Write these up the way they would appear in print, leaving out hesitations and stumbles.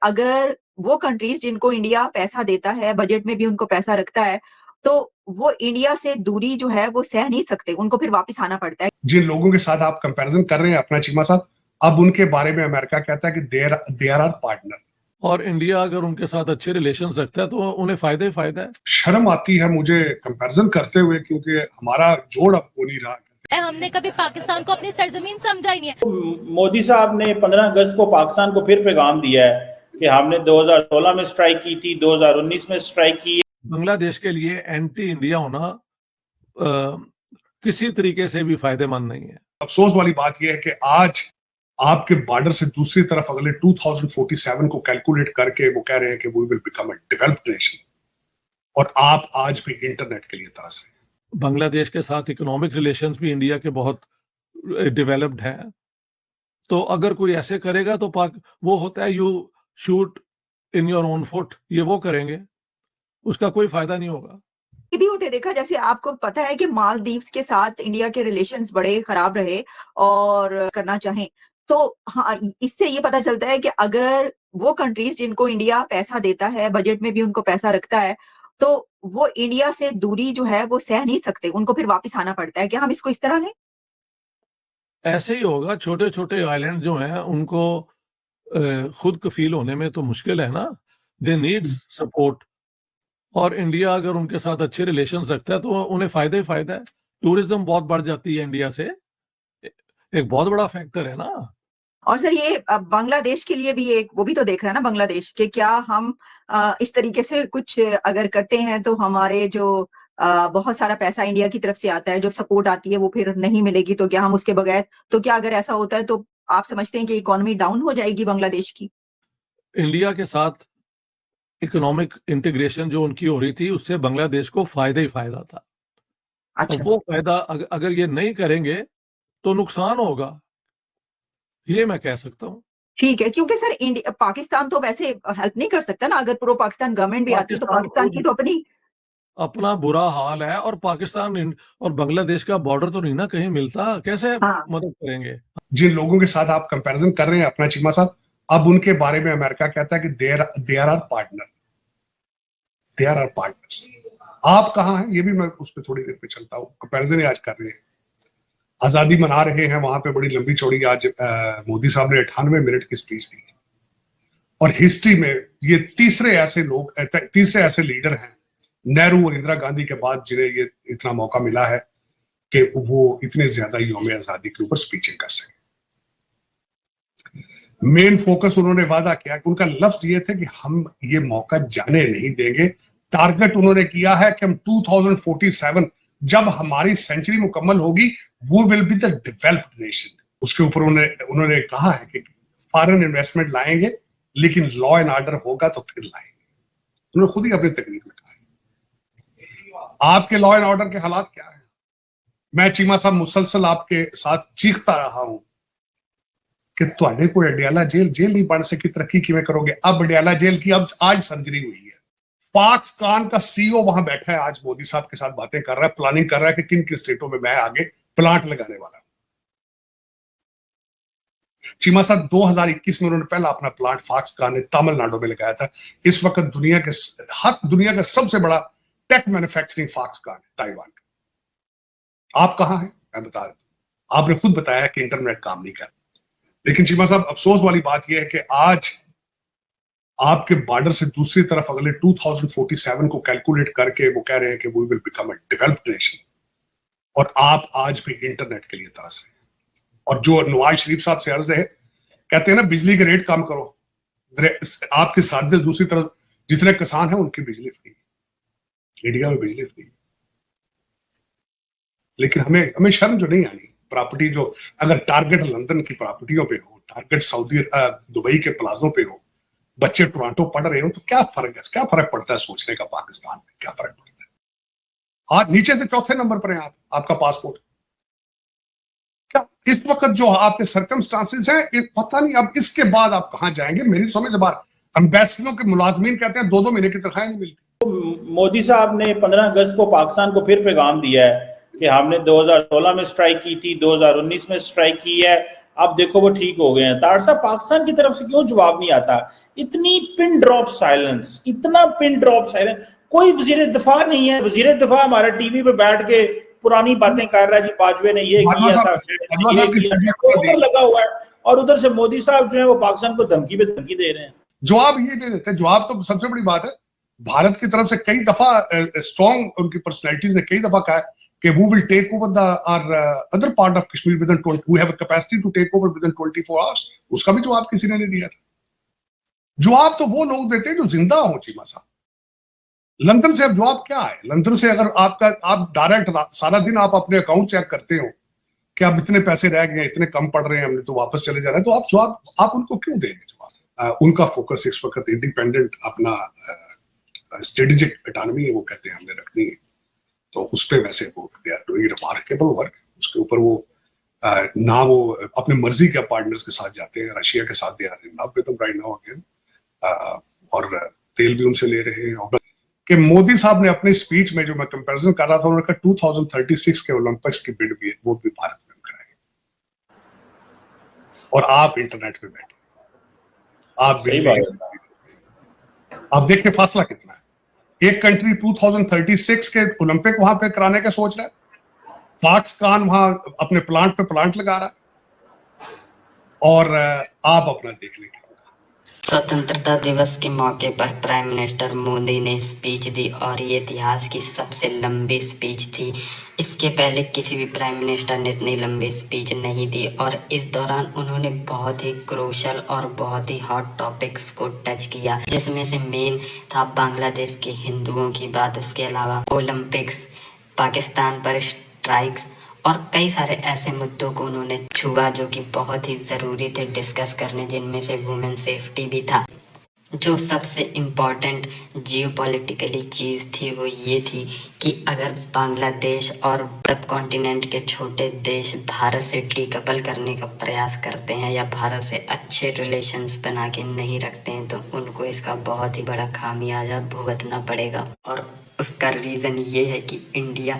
अगर वो कंट्रीज जिनको इंडिया पैसा देता है, बजट में भी उनको पैसा रखता है, तो वो इंडिया से दूरी जो है वो सह नहीं सकते, उनको फिर वापस आना पड़ता है। जिन लोगों के साथ आप कंपैरिजन कर रहे हैं अपना चीमा साहब, अब उनके बारे में अमेरिका कहता है कि दे आर पार्टनर, और इंडिया अगर उनके साथ अच्छे रिलेशंस रखता है तो उन्हें फायदा ही फायदा है। शर्म आती है मुझे कंपैरिजन करते हुए, क्योंकि हमारा जोड़ अब हो नहीं रहा। हमने कभी पाकिस्तान को अपनी सरजमीन समझा ही नहीं है। मोदी साहब ने 15 अगस्त को पाकिस्तान को फिर पैगाम दिया है कि हमने 2016 में स्ट्राइक की थी, 2019 में स्ट्राइक की है। बांग्लादेश के लिए एंटी इंडिया होना किसी तरीके से भी फायदेमंद नहीं है। अफसोस वाली बात यह है कि आज आपके बॉर्डर से दूसरी तरफ अगले 2047 को कैलकुलेट करके वो कह रहे हैं कि we will become a developed nation, और आप आज भी इंटरनेट के लिए तरस रहे हैं। बांग्लादेश के साथ इकोनॉमिक रिलेशंस भी इंडिया के बहुत डेवलप्ड हैं, तो अगर कोई ऐसे करेगा तो वो होता है you shoot in your own foot, ये वो करेंगे, उसका कोई फायदा नहीं होगा। ये भी होते देखा, जैसे आपको पता है कि मालदीव्स के साथ इंडिया के रिलेशंस बड़े खराब रहे और करना चाहें, तो हाँ, इससे ये पता चलता है कि अगर वो कंट्रीज जिनको इंडिया पैसा देता है, बजट में भी उनको पैसा रखता है, तो वो इंडिया से दूरी जो है वो सह नहीं सकते, उनको फिर वापस आना पड़ता है। क्या हम इसको इस तरह लें? ऐसे ही होगा, छोटे छोटे आइलैंड जो हैं उनको खुद कफील होने में तो मुश्किल है ना, दे नीड्स सपोर्ट, और इंडिया अगर उनके साथ अच्छे रिलेशंस रखता है तो उन्हें फायदा ही फायदा है। टूरिज्म बहुत बढ़ जाती है इंडिया से, एक बहुत बड़ा फैक्टर है ना। और सर ये बांग्लादेश के लिए भी एक वो भी तो देख रहा है ना बांग्लादेश के, क्या हम इस तरीके से कुछ अगर करते हैं तो हमारे जो बहुत सारा पैसा इंडिया की तरफ से आता है, जो सपोर्ट आती है वो फिर नहीं मिलेगी, तो क्या हम उसके बगैर, तो क्या अगर ऐसा होता है तो आप समझते हैं कि इकोनॉमी डाउन हो जाएगी बांग्लादेश की? इंडिया के साथ इकोनॉमिक इंटीग्रेशन जो उनकी हो रही थी उससे बांग्लादेश को फायदा ही फायदा था। अच्छा, वो फायदा अगर ये नहीं करेंगे तो नुकसान होगा, ये मैं कह सकता हूँ। ठीक है, क्योंकि सर पाकिस्तान तो वैसे हेल्प नहीं कर सकता ना, अगर प्रो पाकिस्तान गवर्नमेंट भी आती है तो पाकिस्तान की तो अपना बुरा हाल है, और पाकिस्तान और बांग्लादेश का बॉर्डर तो नहीं ना कहीं मिलता, कैसे मदद करेंगे। जिन लोगों के साथ आप कंपैरिजन कर रहे हैं अपना चीमा साहब, अब उनके बारे में अमेरिका कहता है कि they are partner, they are partners. आप कहाँ हैं, ये भी मैं उस पर थोड़ी देर पे चलता हूँ। कंपैरिजन आज कर रहे हैं, आजादी मना रहे हैं, वहां पे बड़ी लंबी चौड़ी आज मोदी साहब ने 98 मिनट की स्पीच दी, और हिस्ट्री में ये तीसरे ऐसे लीडर हैं नेहरू और इंदिरा गांधी के बाद जिन्हें ये इतना मौका मिला है कि वो इतने ज्यादा यौम आजादी के ऊपर स्पीचें कर सके। मेन फोकस उन्होंने वादा किया कि उनका लफ्ज ये थे कि हम ये मौका जाने नहीं देंगे। टारगेट उन्होंने किया है कि हम 2047 जब हमारी सेंचुरी मुकम्मल होगी, वो will be the developed nation. उसके ऊपर उन्होंने कहा है कि फॉरेन इन्वेस्टमेंट लाएंगे, लेकिन लॉ एंड ऑर्डर होगा तो फिर लाएंगे। उन्होंने खुद ही अपनी तकरीर में कहा है। आपके लॉ एंड ऑर्डर के हालात क्या है? मैं चीमा साहब मुसलसल आपके साथ चीखता रहा हूं कि तुहाडे कोई अडियाला जेल नहीं बन सकी, तरक्की किवें करोगे? अब अडियाला जेल की अब आज सर्जरी हुई है। पाकिस्तान का सीईओ वहां बैठा है, आज मोदी साहब के साथ बातें कर रहा है, प्लानिंग कर रहा है कि किन किन स्टेटों में मैं आगे प्लांट लगाने वाला हूं। चीमा साहब 2021 में उन्होंने पहला अपना प्लांट फॉक्सकॉन ने तमिलनाडु में लगाया था। इस वक्त दुनिया का सबसे बड़ा टेक मैन्युफैक्चरिंग फॉक्सकॉन है ताइवान का। आप कहां हैं? मैं बता देता, आपने खुद बताया कि इंटरनेट काम नहीं कर। लेकिन चीमा साहब अफसोस वाली बात यह है कि आज आपके बॉर्डर से दूसरी तरफ अगले 2047 को कैलकुलेट करके वो कह रहे हैं कि we will become a developed nation, और आप आज भी इंटरनेट के लिए तरस रहे हैं। और जो नवाज शरीफ साहब से अर्ज है, कहते हैं ना बिजली के रेट कम करो, आपके साथ दूसरी तरफ जितने किसान हैं उनकी बिजली फ्री, इंडिया में बिजली फ्री। लेकिन हमें शर्म जो नहीं आनी, प्रॉपर्टी जो अगर टारगेट लंदन की प्रॉपर्टियों पे हो, टारगेट दुबई के प्लाजों पे हो, बच्चे टोरंटो पढ़ रहे हो, तो क्या फर्क पड़ता है सोचने का? पाकिस्तान में क्या फर्क पड़ता है? आज नीचे से चौथे नंबर पर है आपका पासपोर्ट। क्या इस वक्त जो आपके सर्कमस्टांसेस हैं, पता नहीं अब इसके बाद आप कहां जाएंगे? मेरी समझ से बाहर। एम्बेसडरों के मुलाजमीन कहते हैं 2-2 महीने की तनख्वाह नहीं मिलती। मोदी साहब ने 15 अगस्त को पाकिस्तान को फिर पैगाम दिया है कि हमने 2016 में स्ट्राइक की थी, 2019 में स्ट्राइक की है, आप देखो वो ठीक हो गए हैं। तार साहब, पाकिस्तान की तरफ से क्यों जवाब नहीं आता? इतनी पिन ड्रॉप साइलेंस, इतना पिन ड्रॉप साइलेंस, कोई वजीर दिफा नहीं है। वजीर दिफा हमारे टीवी पे बैठ के पुरानी बातें कर रहा है, जी बाजवे ने ये किया था, लगा हुआ है, और उधर से मोदी साहब जो है वो पाकिस्तान को धमकी पे धमकी दे रहे हैं। जवाब ये दे देते हैं। जवाब तो सबसे बड़ी बात है, भारत की तरफ से कई दफा स्ट्रॉन्ग उनकी पर्सनैलिटीज ने कई दफा कहा है कि we will take over the other part of Kashmir within 20, we have a capacity to take over within 24 hours। उसका भी जवाब किसी ने नहीं दिया था। जवाब तो वो लोग देते हैं जो जिंदा हो चीमा साहब। लंदन से अब जवाब क्या है? लंदन से अगर आप डायरेक्ट सारा दिन आप अपने अकाउंट चेक करते हो कि अब इतने पैसे रह गए, इतने कम पड़ रहे हैं, हमने तो वापस चले जा रहे हैं, तो आप जवाब आप उनको क्यों देंगे जवाब? उनका फोकस इस वक्त इंडिपेंडेंट अपना स्ट्रेटेजिक ऑटोनॉमी है, वो कहते हैं हमने रखनी है, तो उस पे वैसे वो they are doing remarkable work. उसके ऊपर वो ना वो अपने मर्जी के पार्टनर्स के साथ जाते हैं, रशिया के साथ they are in love with them right now again, और तेल भी उनसे ले रहे हैं। और कि मोदी साहब ने अपनी स्पीच में जो मैं कंपैरिजन कर रहा था, उन्होंने कहा 2036 के ओलंपिक्स की बिड भी वो भी भारत में कराएंगे, और आप इंटरनेट पे बैठे, आप देखिए फासला कितना है। एक कंट्री 2036 के ओलंपिक वहां पे कराने का सोच रहा है, पाकिस्तान वहां अपने प्लांट पे प्लांट लगा रहा है, और आप अपना देख लीजिए। स्वतंत्रता दिवस के मौके पर प्राइम मिनिस्टर मोदी ने स्पीच दी और ये इतिहास की सबसे लंबी स्पीच थी। इसके पहले किसी भी प्राइम मिनिस्टर ने इतनी लंबी स्पीच नहीं दी, और इस दौरान उन्होंने बहुत ही क्रूशल और बहुत ही हॉट टॉपिक्स को टच किया, जिसमें से मेन था बांग्लादेश के हिंदुओं की बात, उसके अलावा ओलंपिक्स, पाकिस्तान पर स्ट्राइक्स और कई सारे ऐसे मुद्दों को उन्होंने छुआ जो कि बहुत ही ज़रूरी थे डिस्कस करने, जिनमें से वुमेन सेफ्टी भी था। जो सबसे इम्पॉर्टेंट जियोपॉलिटिकली चीज़ थी वो ये थी कि अगर बांग्लादेश और सब कॉन्टिनेंट के छोटे देश भारत से डीकपल करने का प्रयास करते हैं या भारत से अच्छे रिलेशंस बना के नहीं रखते हैं, तो उनको इसका बहुत ही बड़ा खामियाजा भुगतना पड़ेगा। और उसका रीज़न ये है कि इंडिया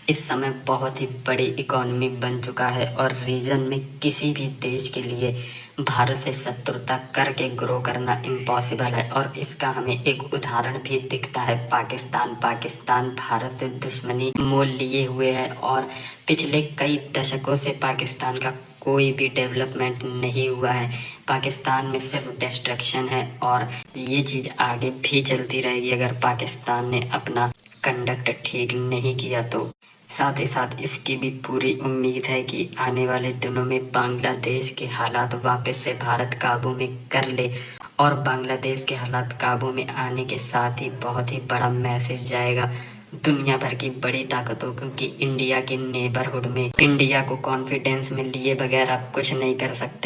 इस समय बहुत ही बड़ी इकोनॉमी बन चुका है, और रीजन में किसी भी देश के लिए भारत से शत्रुता करके ग्रो करना इम्पॉसिबल है। और इसका हमें एक उदाहरण भी दिखता है, पाकिस्तान भारत से दुश्मनी मोल लिए हुए है, और पिछले कई दशकों से पाकिस्तान का कोई भी डेवलपमेंट नहीं हुआ है। पाकिस्तान में सिर्फ डिस्ट्रक्शन है, और ये चीज़ आगे भी चलती रहेगी अगर पाकिस्तान ने अपना कंडक्ट ठीक नहीं किया तो। साथ ही साथ इसकी भी पूरी उम्मीद है कि आने वाले दिनों में बांग्लादेश के हालात वापस से भारत काबू में कर ले, और बांग्लादेश के हालात काबू में आने के साथ ही बहुत ही बड़ा मैसेज जाएगा दुनिया भर की बड़ी ताकतों को कि इंडिया के नेबरहुड में इंडिया को कॉन्फिडेंस में लिए बगैर आप कुछ नहीं कर सकते।